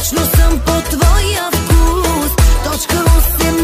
Точно съм по твоя вкус. Точка 18.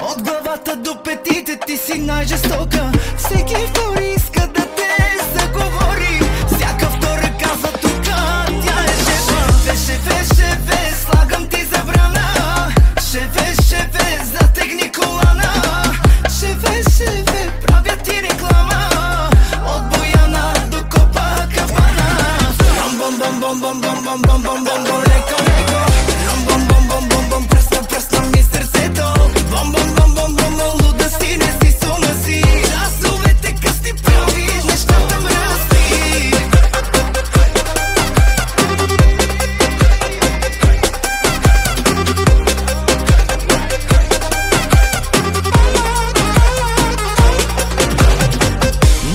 От главата до петите ти си най-жестока. Всеки втори иска да те заговори. Всяка втора казва тука, тя е шефа. Шефе, слагам ти забрана. Шефе, затегни колана. Шефе, правя ти реклама. От Бояна до Копакабана. Бом, леко, леко. Бом, пръсна ми сърцето. Бом, луда си, не си с ума си. Часовете късни правиш, нещата мръсни.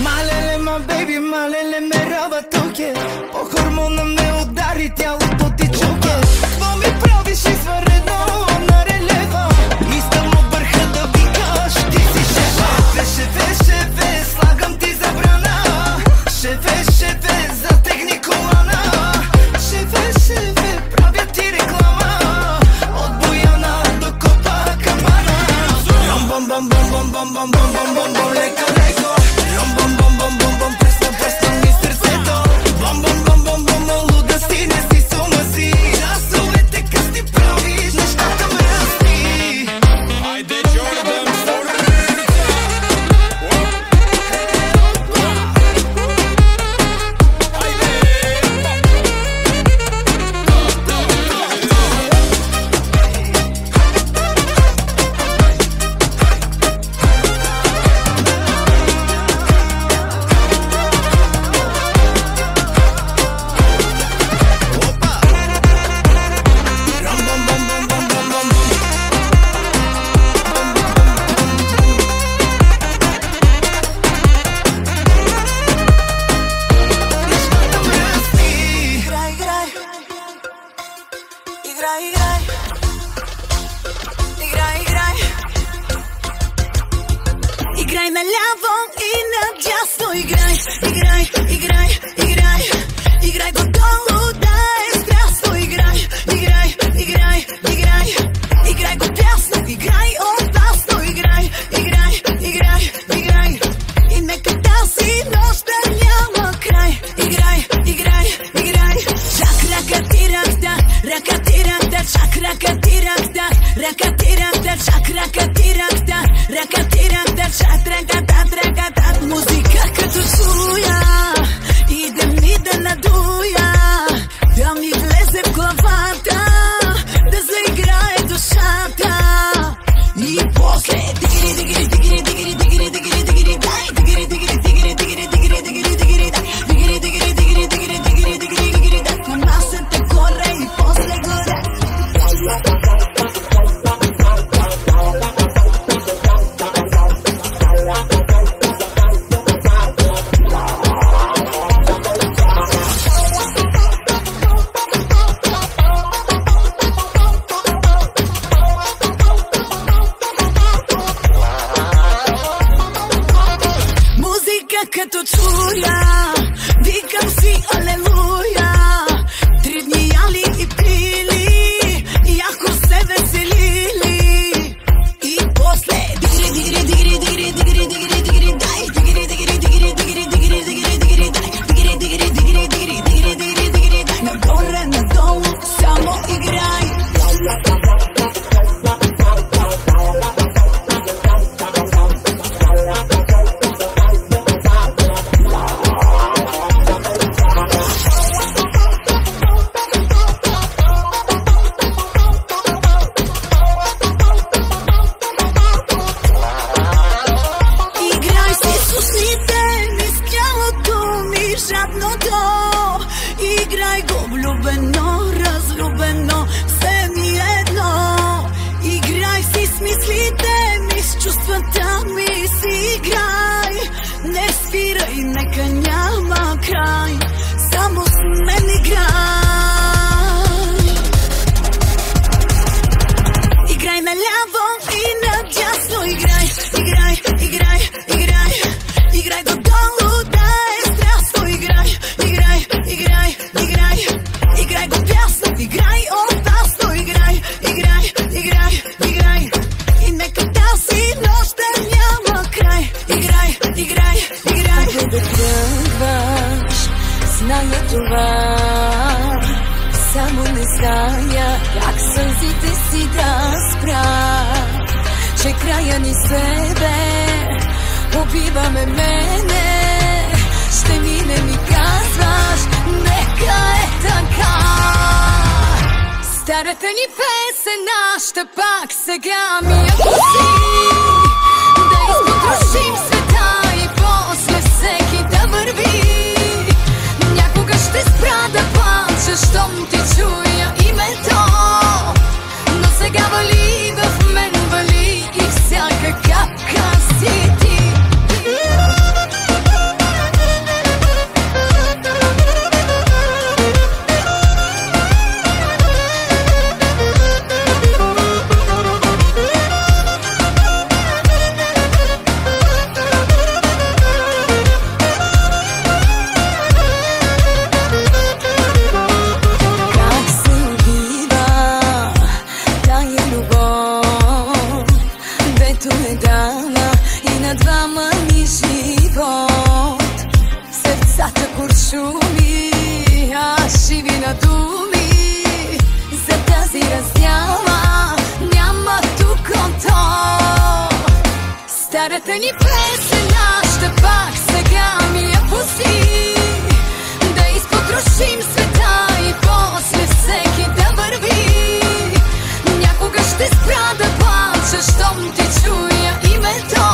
Малеле, ма бейби, малеле, ме рава туке. По хормона ме удари тялото ти чуке. Какво ми правиш извънредно на релева? Искам от върха да викаш, ти си шефа. Шефе, слагам ти забрана. Шефе, затегни колана. Шефе, правя ти реклама. От Бояна до Копакабана. Бом, леко, леко. Бом, пръсна ми сърцето. Бом, луда си, не си с ума си. Часовете късни правиш, нещата мръсни. Айде, Джордан, Играй наляво и надясно, играй го долу, да е страстно, играй го дясно, играй опасно, играй, и нека тази нощ да няма край, играй, чак ракатирахта, чак ракатирахта, чак ракатирахта, чак ракатат, музика като чуя, иде ми да надуя, да ми влезе в главата, да заиграе душата, и после на масата горе и после горе. Като чуя, викам си алелуя. 3 дни яли и пили, яко се веселили. И после нагоре, надолу, само играй. жадното. Играй го влюбено, разлюбено, все ми едно. Играй си с мислите ми, с чувствата ми си играй. Не спирай, нека няма край, само с мен играй. Играй наляво и надясно, играй, играй, играй, играй. Играй додолу, да е страстно, играй, играй, играй, играй. Играй го бясно, играй опасно, играй, играй, играй, играй. И нека тази нощ да няма край, играй, играй, играй. Да тръгваш, зная това, само не зная как сълзите си да спра, че края ни себе убиваме мене. Ще мине, ми казваш, нека е така. Старата ни песен, нашата пак сега ми я пусти. Да изпотрошим света и после всеки да върви. Някога ще спра да плача, щом ти чуя името. Но сега вали в мен, вали и всяка капка си ти. Старата ни песен, нашата пак сега ми я пусти. Да изпотрошим света и после всеки да върви. Някога ще спра да плача, щом ти чуя името.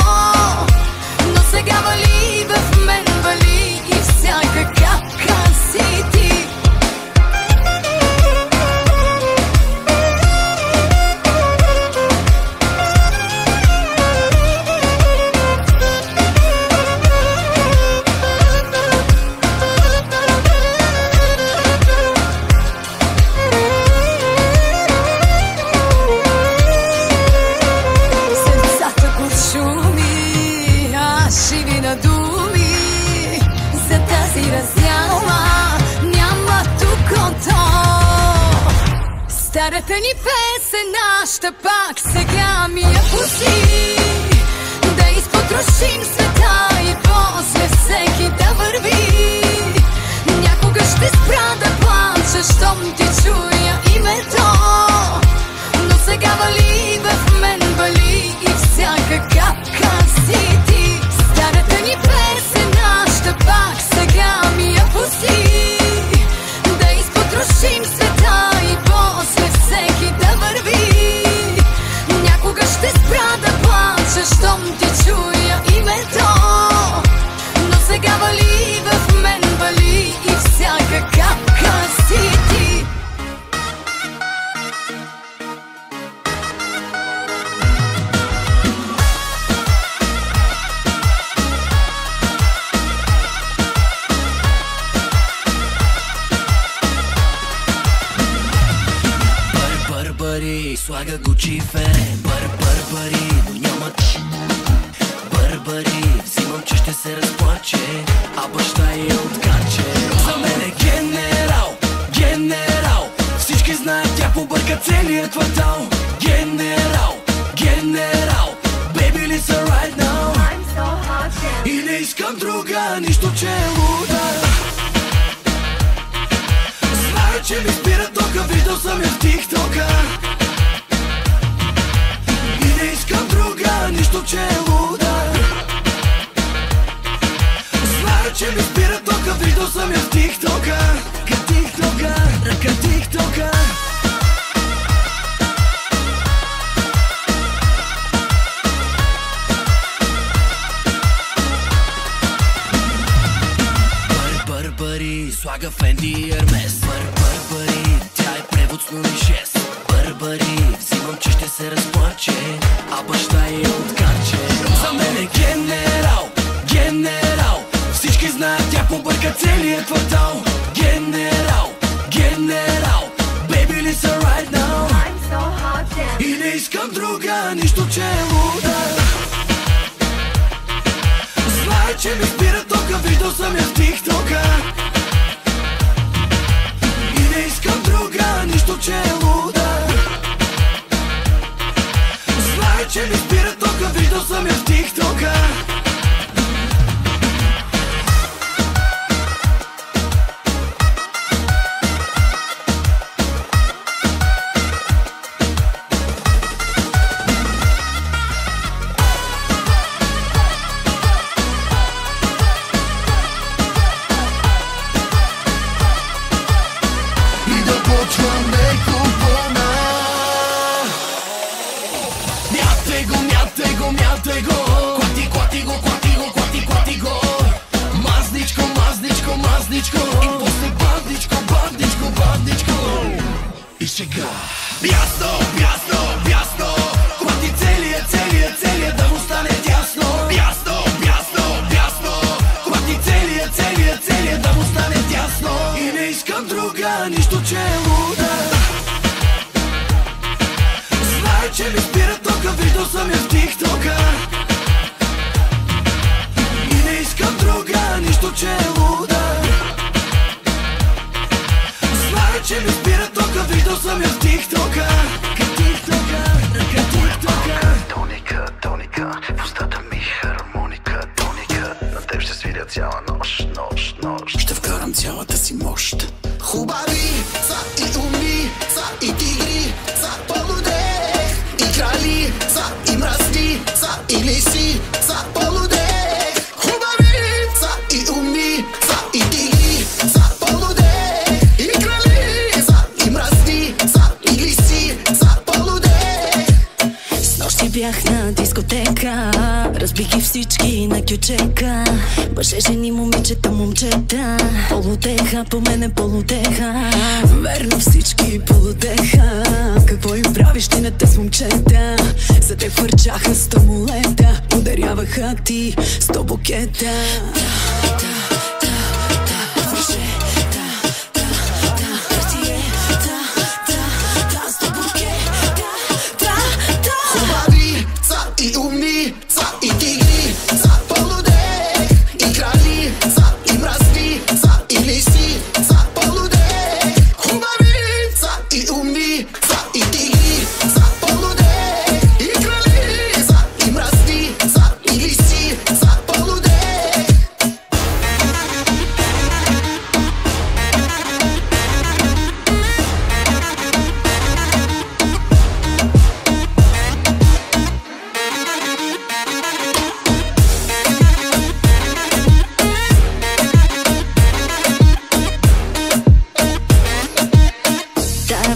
Но сега вали в мен, вали и всяка капка си ти. Старата ни песен, нашата пак сега ми я пусти. Да изпотрошим света и после всеки да върви. Някога ще спра да плача, щом ти чуя името. Но сега вали в мен, вали и всяка капка си ти. Старата ни песен, нашата пак сега ми я пусти. Да изпотрошим света и после всеки да върви. Някога ще спра да плача, щом ти чуя името. Но сега вали в мен, вали и всяка капка си ти. Слага Гучи фен, барбари, но няма барбари. Взимам, че ще се разплаче, а баща я откаче. За мен е генерал, генерал. Всички знаят, тя побърка целият квартал. Генерал, генерал. Baby, listen right now. I'm so hot, yeah. И не искам друга, нищо че е луда. Знае, че ми спира тока, виждал съм я в тиктока. Не искам друга, нищо че е луда. Знае, че ми спира тока, виждал съм я в тиктока. Тиктока, ръка тиктока. слага Фенди и Ермес. Бърбари, тя е превод с 06. Бърбари, взимам, че ще се разплаче, а баща е откаче. За мен е генерал, генерал, всички знаят, тя побърка целият квартал. Генерал, генерал, baby listen right now. И не искам друга, нищо че е луда. Знае, че ми спира тока, виждал съм я в тиктока. И не искам друга, нищо че е луда. Знае, че ми спира тока, виждал съм я в тиктока. Мятай го, клати го, клати го. Мазничко, мазничко, мазничко. И после бандичко. И сега бясно, бясно. Клати целия, да му стане тясно. Бясно. Клати целия, да му стане тясно. И не искам друга, нищо че е луда. Знае, че ми спира тока, виждал съм я в тиктока. И не искам друга, нищо че е луда. Знае, че ми спира тока, виждал съм я в тиктока. Тоника, в устата ми хармоника. Тоника, на теб ще свиря цяла нощ. Ще вкарам цялата си мощ. Хубави са и умни, са и тигри, са полудех. И крали са и мръсни, са и лиси, са полудех. Хубави са и умни, са и тигри, са полудех. И крали са и мръсни, са и лиси, са полудех. Снощи бях на дискотека, разбих ги всички на кючека. Мъже, жени, момичета, момчета. Полудеха, по мене полудеха. Верно всички полудеха. Какво им правиш ти на тези момчета? За те хвърчаха 100 молета. Ударяваха ти 100 букета. Хубави са и умни, са и тигри, са полудех. И крали са и мръсни, са и лиси, са полудех. Хубави са и умни, са и тигри, са полудех. И крали са и мръсни, са и лиси, са полудех.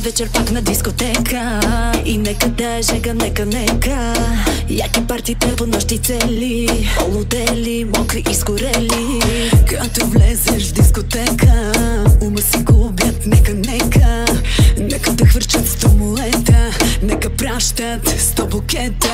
Вечер пак на дискотека. И нека да е жега, нека. Яки партите по нощи цели. Полудели, мокри и скорели. Като влезеш в дискотека, ума си губят, нека. Нека да хвърчат 100 молета. Нека пращат 100 букета.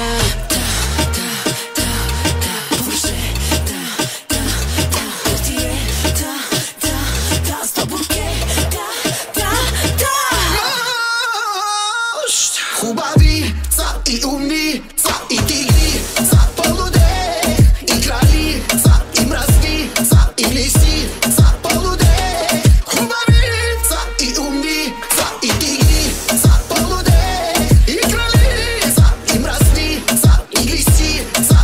Хубави са и умни, са и тигри, са полудех. И крали са и мръсни, са и лиси, са полудех. Хубави са и умни, са и тигри, са полудех. И крали са и мръсни, са и лиси, са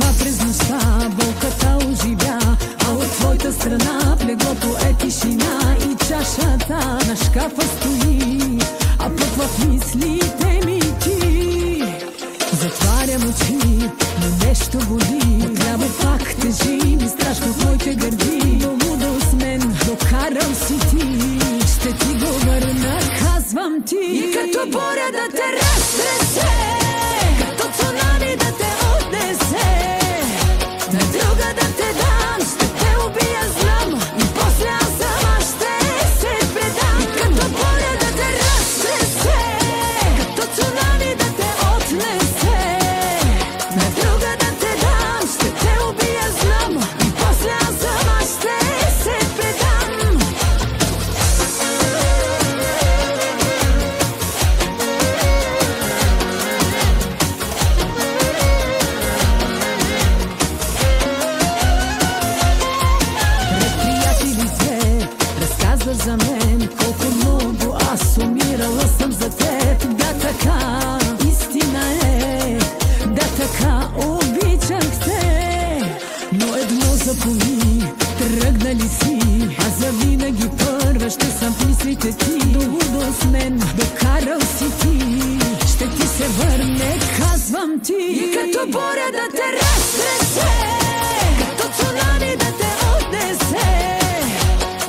Едва през нощта болката оживя, а от твоята страна в леглото е тишина и чашата на шкафа стои, а пък в мислите ми ти. Затварям очи, но нещо боли, отляво пак тежи ми страшно в моите гърди. Но лудо с мен докарал си ти, ще ти го върна, казвам ти. И като буря да те разтресе, като цунами да те отнесе, на друга да те дам, ще те убия, знам, и после аз сама ще се предам. И като буря да те разтресе, като цунами да те отнесе, на друга да те дам, ще те убия, знам, и после аз сама ще се предам. Разказваш за мен колко много аз умирала съм за теб. Да, така истина е, да, така обичах те. Но едно запомни, тръгнали си, а завинаги първа ще съм в мислите ти. Долудо с мен докарал си ти, ще ти се върне, казвам ти. И като буря да те разтресе, като цунами да те отнесе,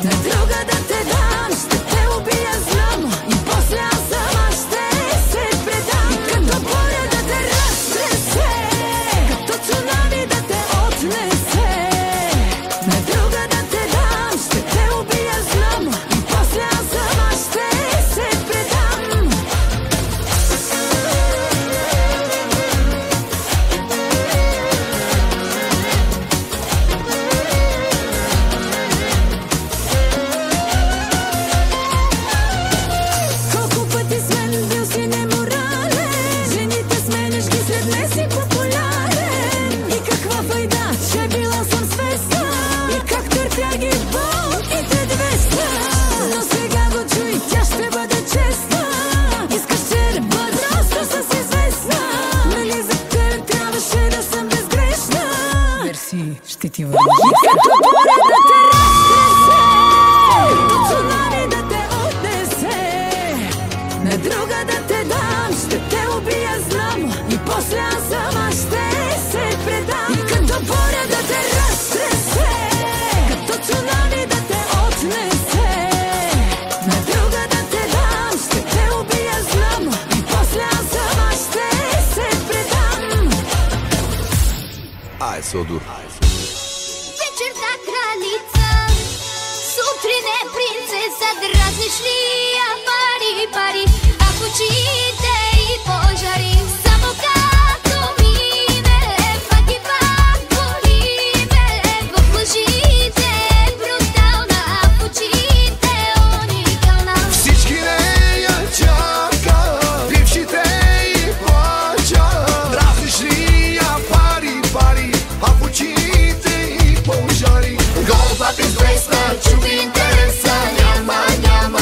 на друга да те дам, ще те убия, знам, и после аз сама ще се предам. И като буря да те разтресе, като цунами да те отнесе, на друга да те дам, ще те убия, знам, и после аз сама ще се предам. Колко пъти с мен бил си неморален, жените сменяш ги, след мен си популярен. И каква файда, че била съм свестна, и как търпя ги болките 200. Но сега го чуй, тя ще бъде честна, искаш че да бъда просто с известна. Нали за теб трябваше да съм безгрешна? Мерси, ще ти върна. И като буря да те разтресе, като цунами да те отнесе, на друга да те дам, ще те убия, знам, и после аз сама ще се предам. И като буря да те разтресе, като цунами да те отнесе, на друга да те дам, ще те убия, знам, и после аз сама ще се предам. Ай, Содор. Вечерта кралица, сутрин е принцеса, дразниш ли я, пари, пари, а в очите и пожари. Само като мине, пак и пак боли ме, в лъжите е брутална, а в очите уникална. Всички нея чакат, бившите и плачат. Дразниш ли я, пари, пари, а в очите и пожари. Голба безвестна, чуви интереса, няма, няма.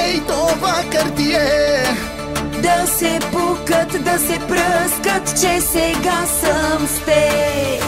ей това картие. Да се пукат, да се пръскат, че сега съм с теб.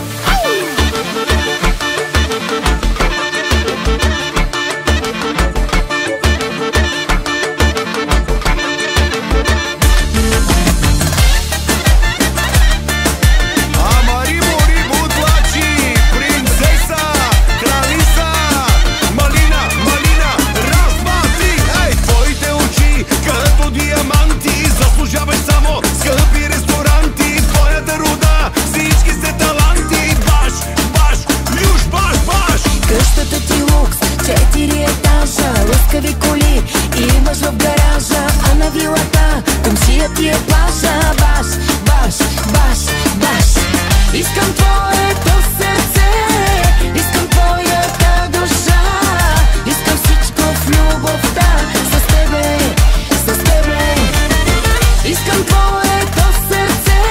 Лъскави коли имаш в гаража, а на вилата комшия ти е плажа. Баш, баш, баш, баш. Искам твоето сърце, искам твоята душа, искам всичко в любовта с тебе, с тебе. Искам твоето сърце,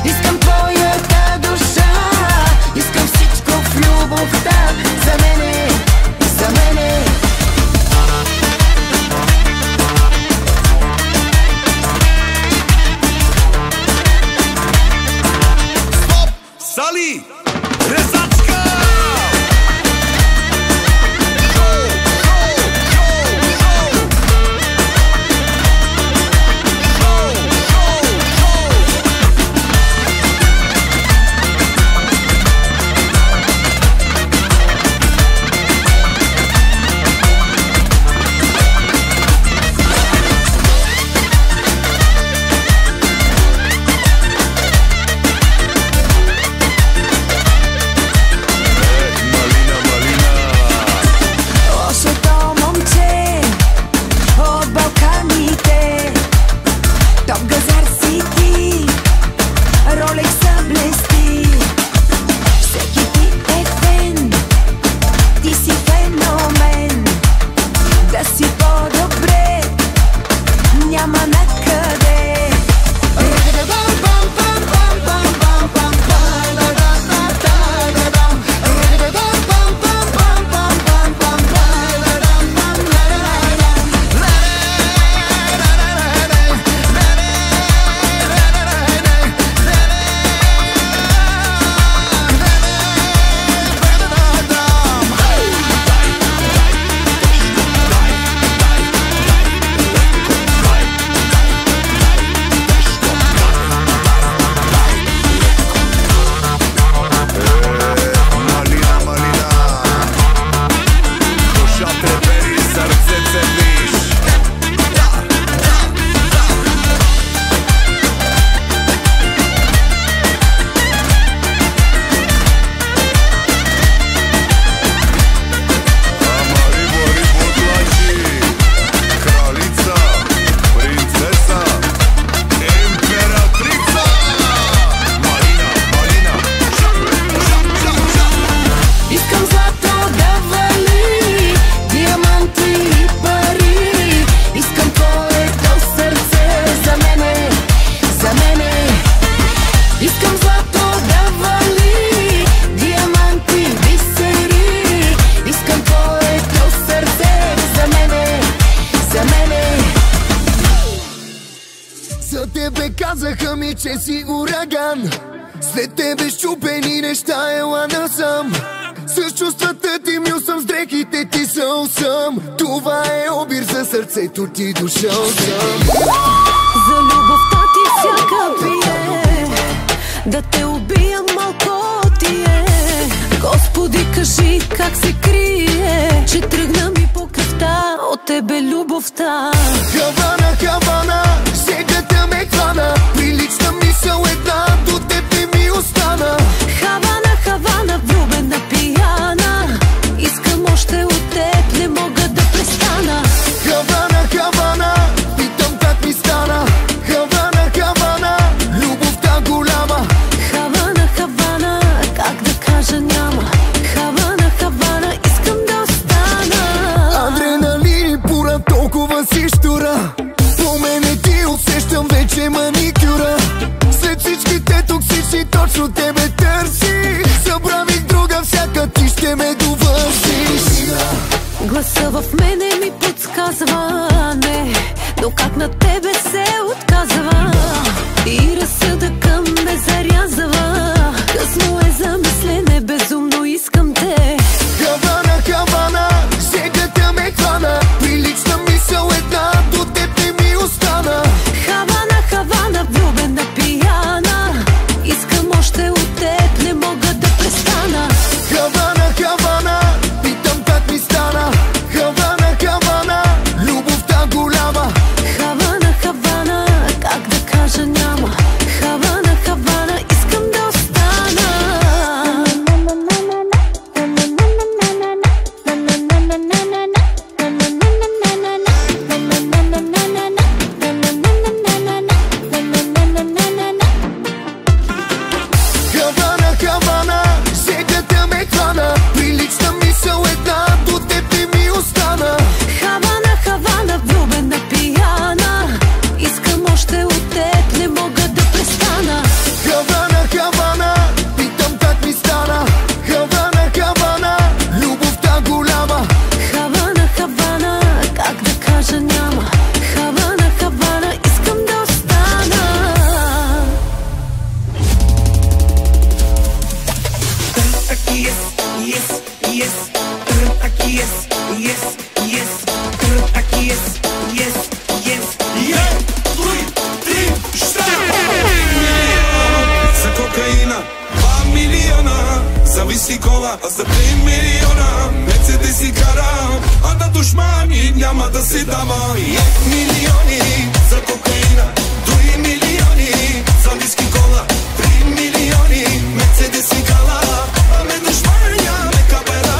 искам твоята душа, искам всичко в любовта за мене, за мене. Сали! Резачка! Казаха ми, че си ураган. След тебе счупени неща, ела насам. С чувствата ти мил съм, с дрехите ти съл съм. Това е обир за сърцето ти, дошъл съм. За любовта ти всяка пие, да те убия малко ти е. Господи, кажи как се крие, че тръгна ми по кръвта от тебе любовта. Хавана, Хавана, сегата ме хвана. Прилична мисъл една, до тебе ми остана. Хавана, Хавана, влюбена пияна. Искам още от теб, не мога да престана. Хавана, Хавана, питам как ми стана. Хавана, Хавана, любовта голяма. Хавана, Хавана, как да кажа няма. Хавана, Хавана, искам да остана. Адреналин и пура, толкова си щура. По мене ти усещам вече маникюра. След всичките токсични точно тебе търси. Забравих друга всяка, ти ще ме довършиш. Гласа в мене ми подсказва, но как на тебе се отказва и разсъдъкът ме зарязва. Късно е за мислене, безумно искам те. Хавана, Хавана, сегата ме хвана, прилична мисъл една, до теб не ми остана. Хавана, Хавана, влюбена пияна, искам още от теб, не мога да престана. Хавана, Хавана, питам как ми стана. Хавана, Хавана, любовта голяма. Хавана, Хавана, как да кажа няма. Хавана, Хавана, искам да остана. Хавана, Хавана, сегата ме хвана, прилична мисъл една, до теб не ми остана. Хавана, Хавана, влюбена пияна, искам още от теб, не мога да престана. Хавана, Хавана, питам как ми стана. Хавана, Хавана, любовта голяма. Хавана, Хавана, как да кажа няма. Хавана, Хавана, искам да остана. За кокаина 2 милиона, зависи кола, а за 3 милиона Мерцедес и карам, а на душмани няма да се дама. Милиони за кокаина, 2 милиони за виски кола, 3 милиони Мерцедес и кала, а на душмани няма каперара.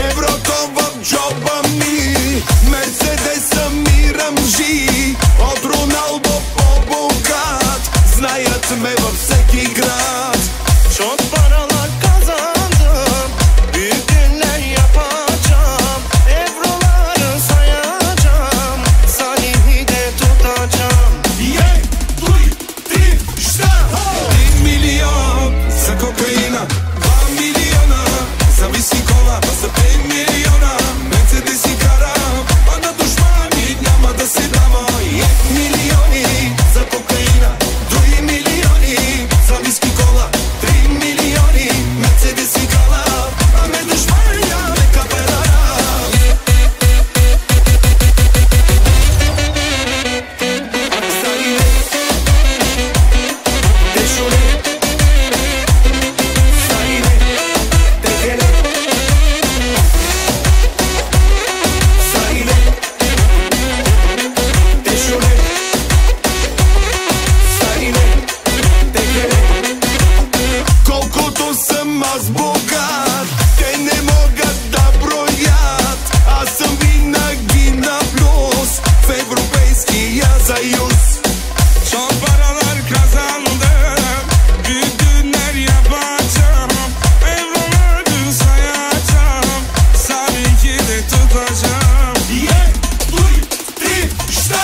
Еврото в джоба ми, Мерцедеса ми ръмжи, от Роналдо по-богат, знаят ме във всеки град. Çok paralar kazandım, büyük günler yapacağım, evroları sayacağım, Salih'i de tutacağım. Duy, tri, šta? 1 milyon za kokaina, 2 milijona za visi kola, a za 5 milijona Mercedes i karam, a na dušmani няма да се дама. Милиони за кокаина, 2 милиони за виски кола, 3 милиони Мерцедес и кала, а на dušmani няма каперара. Salire, Deşure, Salire, Tekele, Salire, Deşure, Salire, Tekele. Колкото съм аз богат, те не могат да броят. Аз съм винаги на плюс в Европейския съюз. Çok paralar kazandım, büyük günler yapacağım, evroları sayacağım, Salih'i de tutacağım. Duy, tri, šta?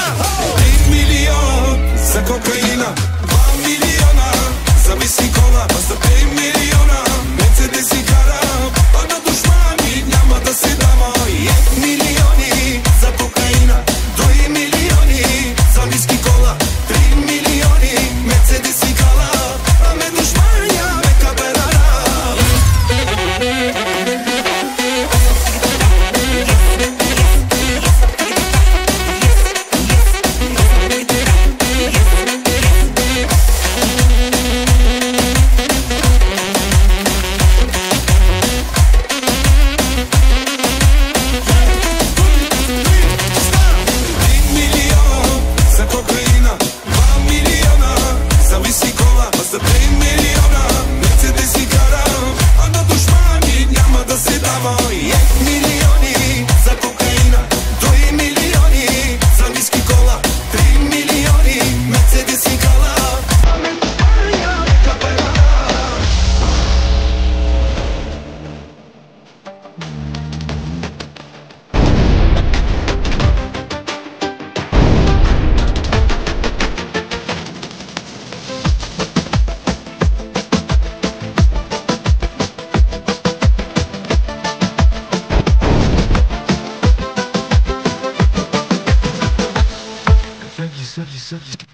1 milyon za kokaina, 2 milijona za visi kola, a za 5 milijona Mercedes са.